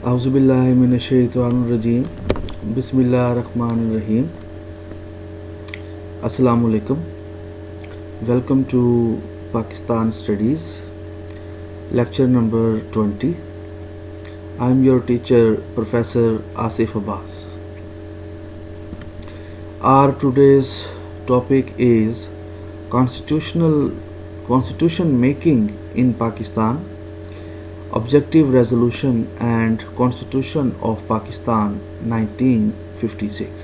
Auzubillahi minash-shaytanir-rajim. Bismillahir-rahmanir-rahim. Assalamu alaikum. Welcome to Pakistan Studies, lecture number 20. I am your teacher, Professor Asif Abbas. Our today's topic is constitution making in Pakistan, Objective Resolution and Constitution of Pakistan 1956.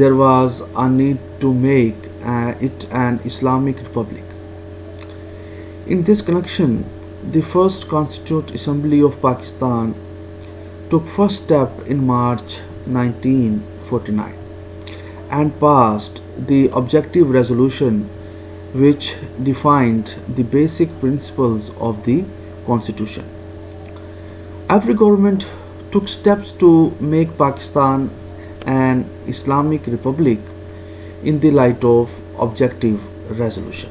there was a need to make it an Islamic republic. In this connection, the first Constituent Assembly of Pakistan took first step in March 1949 and passed the Objective Resolution, which defined the basic principles of the Constitution. Every government took steps to make Pakistan an Islamic Republic in the light of Objective Resolution.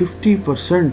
50%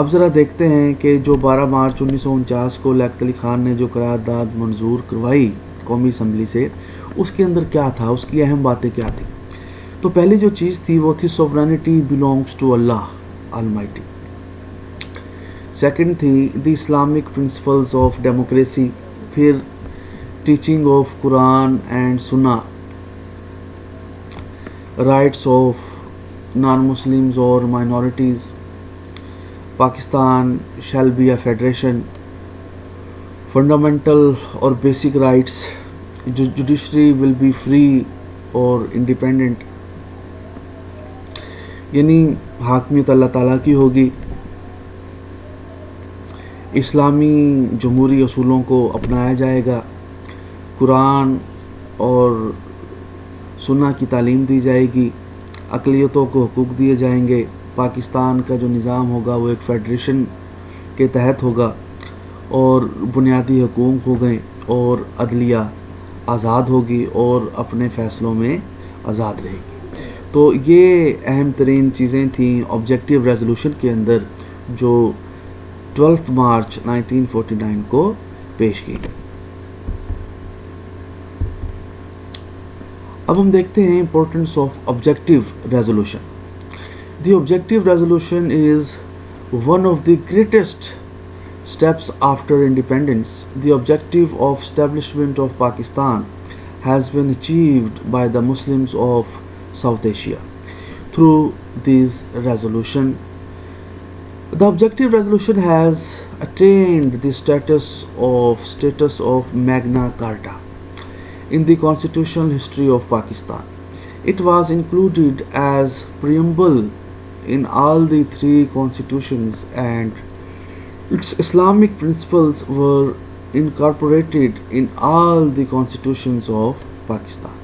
اب ذرا دیکھتے ہیں کہ جو 12 مارچ 1949 کو لیاقت علی خان نے جو قرارداد منظور کروائی قومی اسمبلی سے، اس کے اندر کیا تھا، اس کی اہم باتیں کیا تھیں؟ تو پہلی جو چیز تھی وہ تھی sovereignty belongs to Allah Almighty. Second تھی the Islamic principles of democracy. پھر teaching of Quran and Sunnah, rights of non Muslims اور minorities, Pakistan shall be a federation, fundamental اور basic rights, judiciary will be free اور انڈیپینڈنٹ، یعنی حاکمیت اللہ تعالیٰ کی ہوگی، اسلامی جمہوری اصولوں کو اپنایا جائے گا، قرآن اور سنہ کی تعلیم دی جائے گی، اقلیتوں کو حقوق دیے جائیں گے، پاکستان کا جو نظام ہوگا وہ ایک فیڈریشن کے تحت ہوگا، اور بنیادی حقوق ہو گئے، اور عدلیہ آزاد ہوگی اور اپنے فیصلوں میں آزاد رہے گی. تو یہ اہم ترین چیزیں تھیں آبجیکٹیو ریزولوشن کے اندر جو 12 مارچ 1949 کو پیش کی گئی. اب ہم دیکھتے ہیں importance of objective resolution. The objective resolution is one of the greatest steps after independence. The objective of establishment of Pakistan has been achieved by the Muslims of South Asia through this resolution. The objective resolution has attained the status of Magna Carta in the constitutional history of Pakistan. It was included as preamble in all the three constitutions, and its Islamic principles were incorporated in all the constitutions of Pakistan.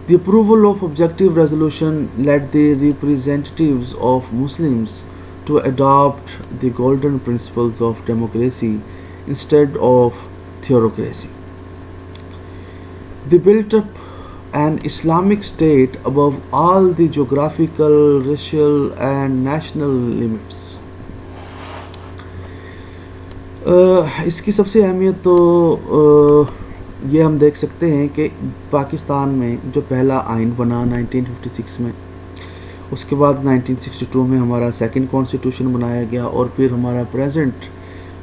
The approval of objective resolution led the representatives of Muslims to adopt the golden principles of democracy instead of theocracy. They built up an Islamic state above all the geographical, racial and national limits. اس کی سب سے اہمیت تو یہ ہم دیکھ سکتے ہیں کہ پاکستان میں جو پہلا آئین بنا 1956 میں، اس کے بعد 1962 میں ہمارا سیکنڈ کانسٹیٹیوشن بنایا گیا، اور پھر ہمارا پریزنٹ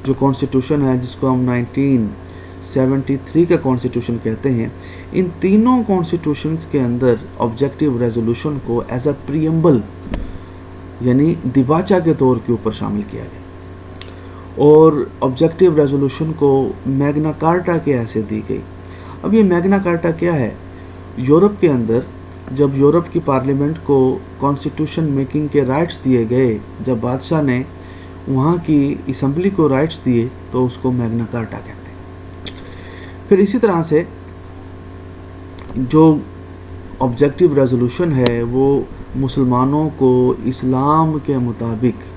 جو کانسٹیٹیوشن ہے جس کو ہم 1973 کا کانسٹیٹیوشن کہتے ہیں، ان تینوں کانسٹیٹیوشنز کے اندر آبجیکٹیو ریزولوشن کو ایز اے پریمبل یعنی دیباچہ کے طور کے اوپر شامل کیا گیا، اور آبجیکٹیو ریزولوشن کو میگنا کارٹا کے حیثیت دی گئی. اب یہ میگنا کارٹا کیا ہے؟ یورپ کے اندر جب یورپ کی پارلیمنٹ کو کانسٹیٹیوشن میکنگ کے رائٹس دیے گئے، جب بادشاہ نے وہاں کی اسمبلی کو رائٹس دیے تو اس کو میگنا کارٹا کہتے ہیں. پھر اسی طرح سے جو آبجیکٹیو ریزولوشن ہے وہ مسلمانوں کو اسلام کے مطابق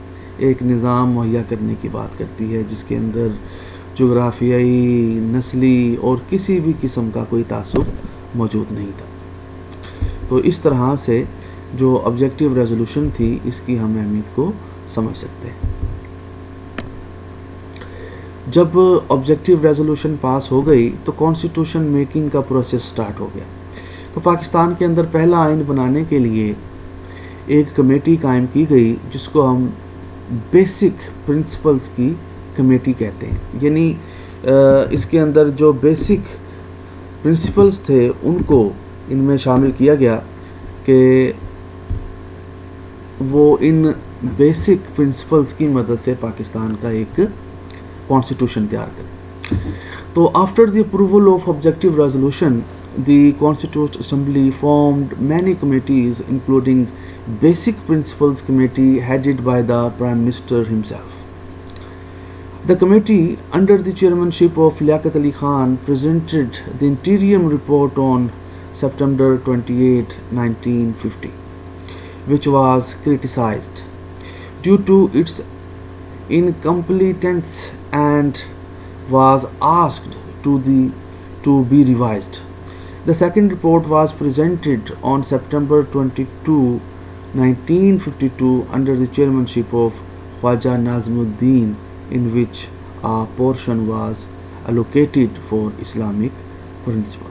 ایک نظام مہیا کرنے کی بات کرتی ہے، جس کے اندر جغرافیائی، نسلی اور کسی بھی قسم کا کوئی تعصب موجود نہیں تھا. تو اس طرح سے جو آبجیکٹیو ریزولوشن تھی اس کی ہم اہمیت کو سمجھ سکتے ہیں. جب آبجیکٹیو ریزولوشن پاس ہو گئی تو کانسٹیٹیوشن میکنگ کا پروسیس سٹارٹ ہو گیا. تو پاکستان کے اندر پہلا آئین بنانے کے لیے ایک کمیٹی قائم کی گئی جس کو ہم بیسک پرنسپلز کی کمیٹی کہتے ہیں. یعنی اس کے اندر جو بیسک پرنسپلز تھے ان کو ان میں شامل کیا گیا کہ وہ ان بیسک پرنسپلز کی مدد سے پاکستان کا ایک کانسٹیٹیوشن تیار کریں. تو after the approval of objective resolution the constituted assembly formed many committees including Basic Principles Committee headed by the Prime Minister himself. The committee, under the chairmanship of Liaquat Ali Khan, presented the interim report on September 28, 1950, which was criticized due to its incompetence and was asked to be revised. The second report was presented on September 22, 1952 under the chairmanship of Khwaja Nazmuddin, in which a portion was allocated for Islamic principles.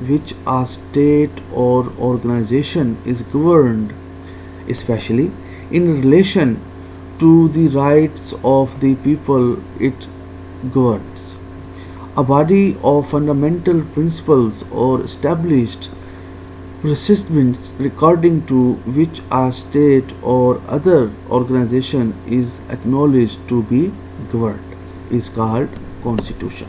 which a state or organization is governed, especially in relation to the rights of the people it governs. A body of fundamental principles or established precedents according to which a state or other organization is acknowledged to be governed is called constitution.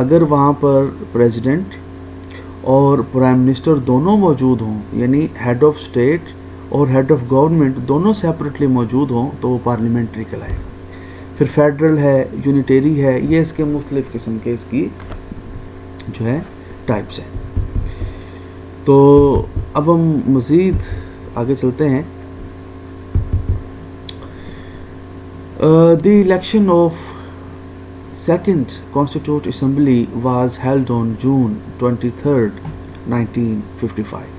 اگر وہاں پر president اور prime minister دونوں موجود ہوں، یعنی head of state اور head of government دونوں separately موجود ہوں، تو وہ پارلیمنٹری کہلائے گا. پھر فیڈرل ہے، یونیٹری ہے، یہ اس کے مختلف قسم کے اس کی جو ہے ٹائپس ہیں. تو اب ہم مزید آگے چلتے ہیں. The election of Second Constituent Assembly was held on June 23rd, 1955.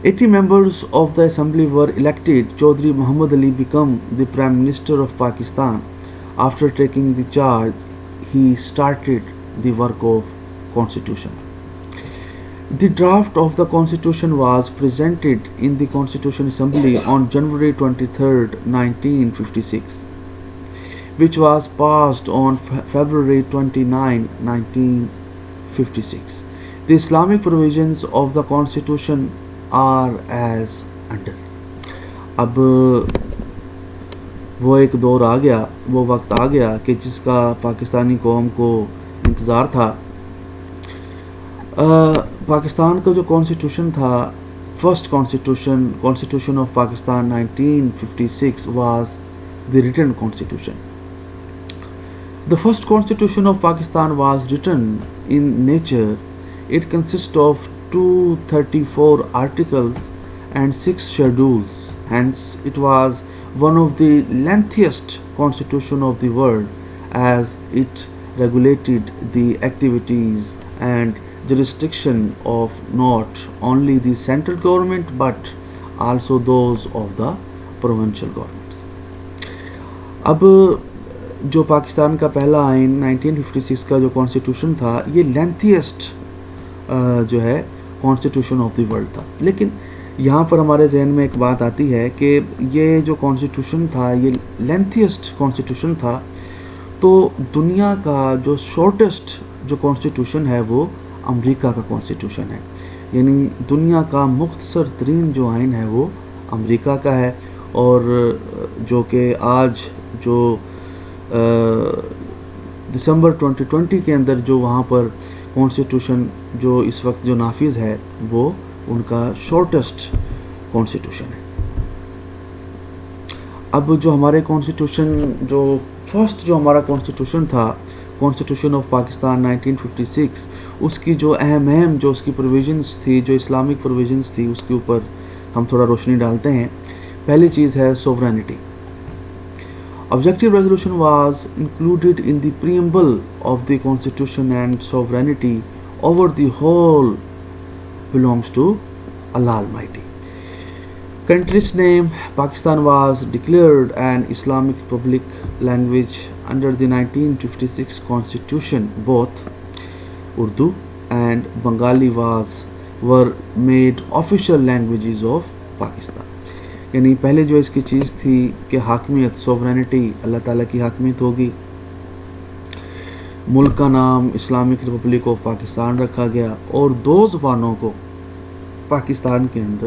80 members of the assembly were elected. Chaudhry Muhammad Ali became the Prime Minister of Pakistan. After taking the charge, he started the work of Constitution. The draft of the Constitution was presented in the Constitution Assembly on January 23rd, 1956, which was passed on February 29, 1956. The Islamic provisions of the Constitution are as under. اب وہ ایک دور آ گیا، وہ وقت آ گیا کہ جس کا پاکستانی قوم کو انتظار تھا. پاکستان کا جو کانسٹیٹیوشن تھا، first constitution of Pakistan 1956 was the written constitution. The first constitution of Pakistan was written in nature. It consists of 234 articles and 6 schedules. Hence, it was one of the lengthiest constitution of the world, as it regulated the activities and jurisdiction of not only the central government but also those of the provincial governments. اب جو پاکستان کا پہلا آئین 1956 کا جو constitution تھا، یہ لینتھیسٹ جو ہے کانسٹیٹیوشن آف دی ورلڈ تھا. لیکن یہاں پر ہمارے ذہن میں ایک بات آتی ہے کہ یہ جو کانسٹیٹیوشن تھا، یہ لینتھیسٹ کانسٹیٹیوشن تھا، تو دنیا کا جو شارٹیسٹ جو کانسٹیٹیوشن ہے وہ امریکہ کا کانسٹیٹیوشن ہے. یعنی دنیا کا مختصر ترین جو آئین ہے وہ امریکہ کا ہے، اور جو کہ آج جو دسمبر 2020 کے اندر جو وہاں پر کانسٹیٹیوشن جو اس وقت جو نافذ ہے وہ ان کا شارٹیسٹ کانسٹیٹیوشن ہے. اب جو ہمارے کانسٹیٹیوشن جو فرسٹ جو ہمارا کانسٹیٹیوشن تھا، کانسٹیٹیوشن آف پاکستان 1956، اس کی جو اہم جو اس کی پروویژنس تھی، جو اسلامک پروویژنس تھی، اس کے اوپر ہم تھوڑا روشنی ڈالتے ہیں. پہلی چیز ہے sovereignty. Objective resolution was included in the preamble of the Constitution, and sovereignty over the whole belongs to Allah Almighty. Country's name Pakistan was declared an Islamic public language under the 1956 Constitution. Both Urdu and Bengali were made official languages of Pakistan. یعنی پہلے جو اس کی چیز تھی کہ حاکمیت، sovereignty اللہ تعالیٰ کی حاکمیت ہوگی. ملک کا نام اسلامک ریپبلک آف پاکستان رکھا گیا، اور 2 زبانوں کو پاکستان کے اندر،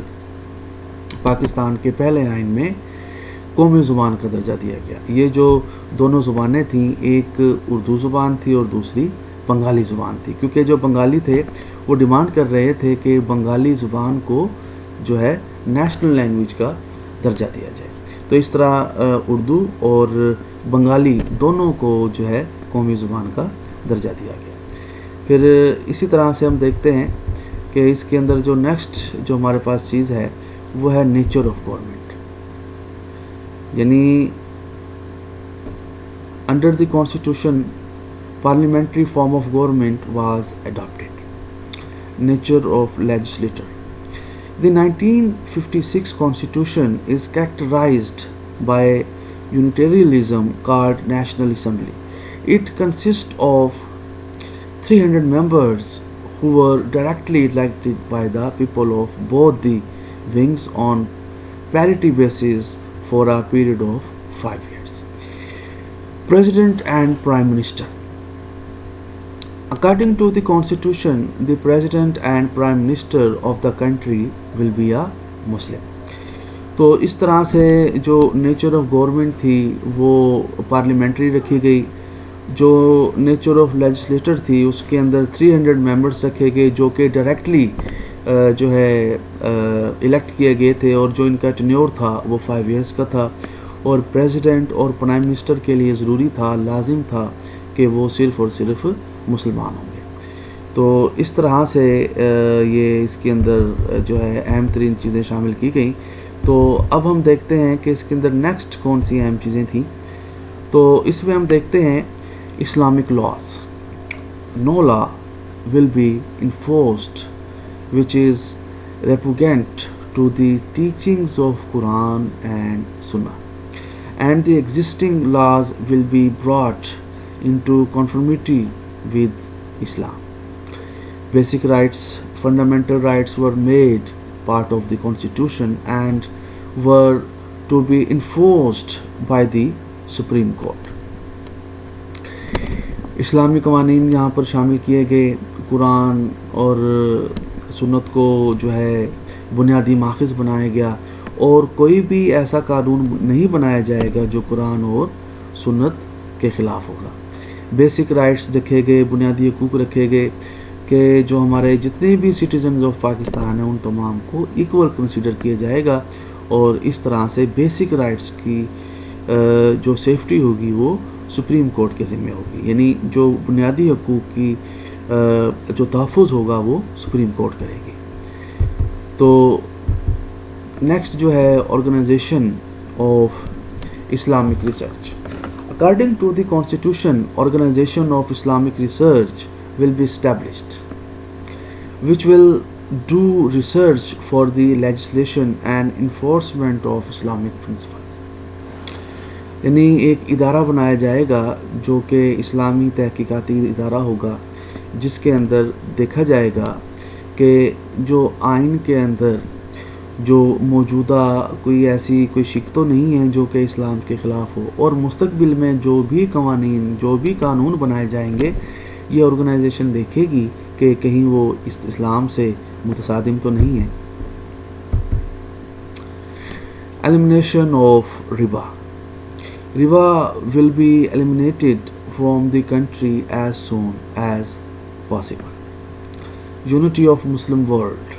پاکستان کے پہلے آئین میں قومی زبان کا درجہ دیا گیا. یہ جو دونوں زبانیں تھیں، ایک اردو زبان تھی اور دوسری بنگالی زبان تھی، کیونکہ جو بنگالی تھے وہ ڈیمانڈ کر رہے تھے کہ بنگالی زبان کو جو ہے نیشنل لینگویج کا درجہ دیا جائے. تو اس طرح اردو اور بنگالی دونوں کو جو ہے قومی زبان کا درجہ دیا گیا. پھر اسی طرح سے ہم دیکھتے ہیں کہ اس کے اندر جو نیکسٹ جو ہمارے پاس چیز ہے وہ ہے نیچر آف گورنمنٹ. یعنی under the constitution parliamentary form of government was adopted. Nature of legislature. The 1956 Constitution is characterized by unitarianism called National Assembly. It consists of 300 members who were directly elected by the people of both the wings on parity basis for a period of 5 years. President and Prime Minister. According to the Constitution, the President and Prime Minister of the country will be a Muslim. تو اس طرح سے جو nature of government تھی وہ parliamentary رکھی گئی، جو nature of legislator تھی اس کے اندر 300 ممبرس رکھے گئے جو کہ ڈائریکٹلی جو ہے الیکٹ کیے گئے تھے، اور جو ان کا ٹینیور تھا وہ 5 ایئرس کا تھا، اور پریزیڈنٹ اور پرائم منسٹر کے لیے ضروری تھا، لازم تھا کہ وہ صرف اور صرف مسلمان ہوں گے۔ تو اس طرح سے یہ اس کے اندر جو ہے اہم ترین چیزیں شامل کی گئیں۔ تو اب ہم دیکھتے ہیں کہ اس کے اندر نیکسٹ کون سی اہم چیزیں تھیں۔ تو اس میں ہم دیکھتے ہیں Islamic laws. No law will be enforced which is repugnant to the teachings of Quran and Sunnah, and the existing laws will be brought into conformity with Islam. Basic rights, fundamental rights were made part of the Constitution and were to be enforced by the Supreme Court. اسلامی قوانین یہاں پر شامل کیے گئے، قرآن اور سنت کو جو ہے بنیادی ماخذ بنایا گیا، اور کوئی بھی ایسا قانون نہیں بنایا جائے گا جو قرآن اور سنت کے خلاف ہوگا۔ بیسک رائٹس رکھے گئے، بنیادی حقوق رکھے گئے کہ جو ہمارے جتنے بھی سٹیزنز آف پاکستان ہیں ان تمام کو ایکول کنسیڈر کیا جائے گا، اور اس طرح سے بیسک رائٹس کی جو سیفٹی ہوگی وہ سپریم کورٹ کے ذمہ ہوگی، یعنی جو بنیادی حقوق کی جو تحفظ ہوگا وہ سپریم کورٹ کرے گی۔ تو نیکسٹ جو ہے organisation of Islamic research. According to the Constitution, Organization of Islamic Research will be established, which will do research for the legislation and enforcement of Islamic principles. یعنی ایک ادارہ بنایا جائے گا جو کہ اسلامی تحقیقاتی ادارہ ہوگا، جس کے اندر دیکھا جائے گا کہ جو آئین کے اندر جو موجودہ کوئی شک تو نہیں ہے جو کہ اسلام کے خلاف ہو، اور مستقبل میں جو بھی قوانین جو بھی قانون بنائے جائیں گے یہ آرگنائزیشن دیکھے گی کہ کہیں وہ اسلام سے متصادم تو نہیں ہے۔ Elimination of riba. Riba will be eliminated from the country as soon as possible. Unity of Muslim world.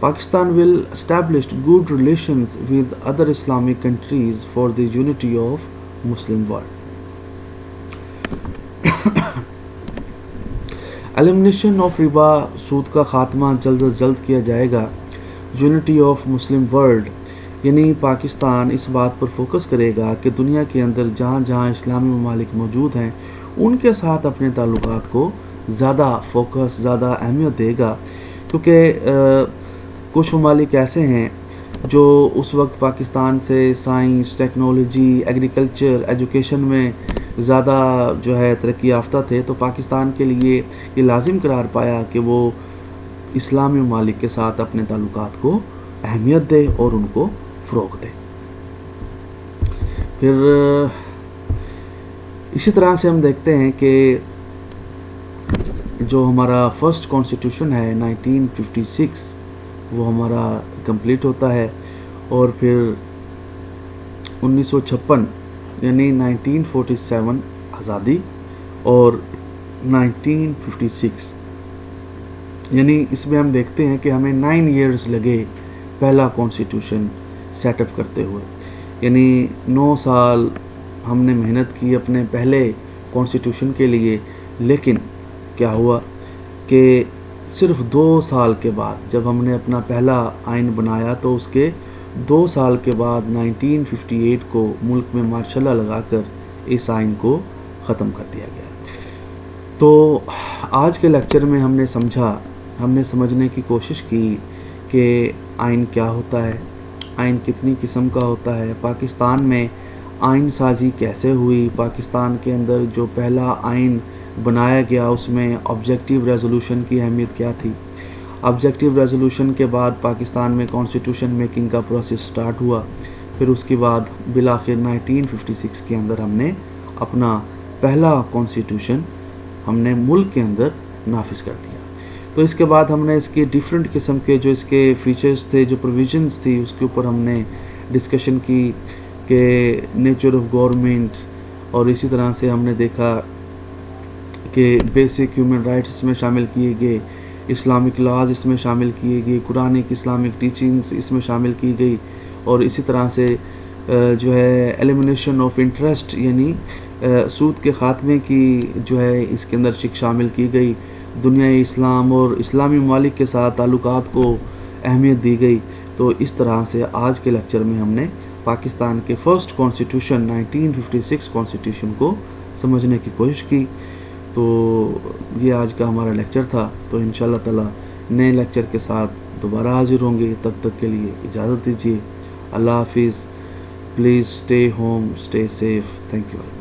Pakistan will establish good relations with other Islamic countries for the unity of Muslim world. Elimination of riba, سود کا خاتمہ جلد از جلد کیا جائے گا۔ Unity of Muslim world یعنی پاکستان اس بات پر focus کرے گا کہ دنیا کے اندر جہاں جہاں اسلامی ممالک موجود ہیں ان کے ساتھ اپنے تعلقات کو زیادہ فوکس، زیادہ اہمیت دے گا، کیونکہ کچھ ممالک ایسے ہیں جو اس وقت پاکستان سے سائنس، ٹیکنالوجی، ایگریکلچر، ایجوکیشن میں زیادہ جو ہے ترقی یافتہ تھے، تو پاکستان کے لیے یہ لازم قرار پایا کہ وہ اسلامی ممالک کے ساتھ اپنے تعلقات کو اہمیت دے اور ان کو فروغ دے۔ پھر اسی طرح سے ہم دیکھتے ہیں کہ جو ہمارا فرسٹ کانسٹیٹیوشن ہے 1956 وہ ہمارا کمپلیٹ ہوتا ہے، اور پھر 1956 یعنی 1947 آزادی، اور 1956 یعنی اس میں ہم دیکھتے ہیں کہ ہمیں 9 ایئرز لگے پہلا کانسٹیٹیوشن سیٹ اپ کرتے ہوئے، یعنی 9 سال ہم نے محنت کی اپنے پہلے کانسٹیٹیوشن کے لیے، لیکن کیا ہوا کہ صرف 2 سال کے بعد جب ہم نے اپنا پہلا آئین بنایا تو اس کے 2 سال کے بعد 1958 کو ملک میں مارشل لا لگا کر اس آئین کو ختم کر دیا گیا۔ تو آج کے لیکچر میں ہم نے سمجھنے کی کوشش کی کہ آئین کیا ہوتا ہے، آئین کتنی قسم کا ہوتا ہے، پاکستان میں آئین سازی کیسے ہوئی، پاکستان کے اندر جو پہلا آئین بنایا گیا اس میں آبجیکٹیو ریزولوشن کی اہمیت کیا تھی، آبجیکٹیو ریزولوشن کے بعد پاکستان میں کانسٹیٹیوشن میکنگ کا پروسیس سٹارٹ ہوا، پھر اس کے بعد بالآخر 1956 کے اندر ہم نے اپنا پہلا کانسٹیٹیوشن ہم نے ملک کے اندر نافذ کر دیا۔ تو اس کے بعد ہم نے اس کے ڈیفرنٹ قسم کے جو اس کے فیچرز تھے، جو پروویژنز تھی، اس کے اوپر ہم نے ڈسکشن کی کہ نیچر آف گورنمنٹ اور اسی طرح سے ہم نے دیکھا کہ بیسک ہیومن رائٹس اس میں شامل کیے گئے، اسلامک لاز اس میں شامل کیے گئے، قرآنک اسلامک ٹیچنگز اس میں شامل کی گئی، اور اسی طرح سے جو ہے ایلیمنیشن آف انٹرسٹ یعنی سود کے خاتمے کی جو ہے اس کے اندر شامل کی گئی، دنیا اسلام اور اسلامی ممالک کے ساتھ تعلقات کو اہمیت دی گئی۔ تو اس طرح سے آج کے لیکچر میں ہم نے پاکستان کے فرسٹ کانسٹیٹیوشن 1956 کانسٹیٹیوشن کو سمجھنے کی کوشش کی۔ تو یہ آج کا ہمارا لیکچر تھا، تو انشاءاللہ تعالی نئے لیکچر کے ساتھ دوبارہ حاضر ہوں گے، تب تک کے لیے اجازت دیجیے، اللہ حافظ، please stay home, stay safe, thank you.